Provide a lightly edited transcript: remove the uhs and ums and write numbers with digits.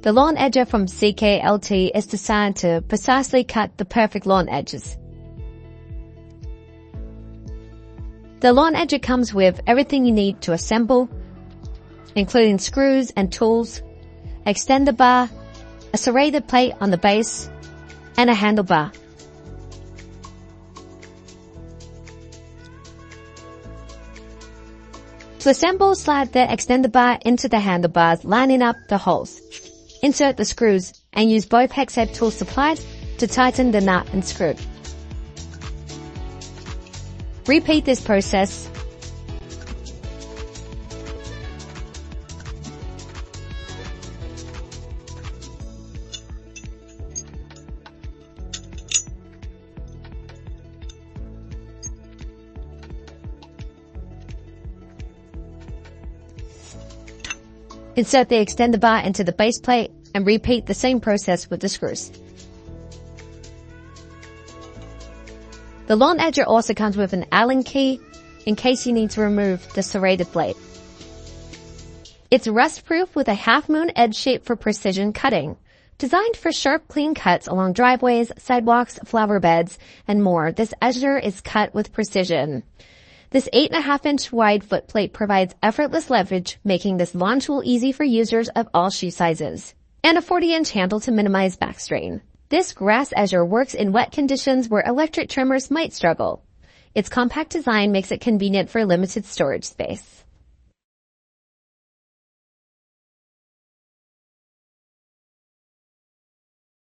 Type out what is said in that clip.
The lawn edger from CKLT is designed to precisely cut the perfect lawn edges. The lawn edger comes with everything you need to assemble, including screws and tools, extender bar, a serrated plate on the base, and a handlebar. To assemble, slide the extender bar into the handlebars, lining up the holes. Insert the screws and use both hex head tool supplied to tighten the nut and screw. Repeat this process. Insert the extender bar into the base plate and repeat the same process with the screws. The lawn edger also comes with an Allen key in case you need to remove the serrated blade. It's rust-proof with a half-moon edge shape for precision cutting. Designed for sharp, clean cuts along driveways, sidewalks, flower beds, and more, this edger is cut with precision. This 8.5-inch wide footplate provides effortless leverage, making this lawn tool easy for users of all shoe sizes. And a 40-inch handle to minimize back strain. This grass edger works in wet conditions where electric trimmers might struggle. Its compact design makes it convenient for limited storage space.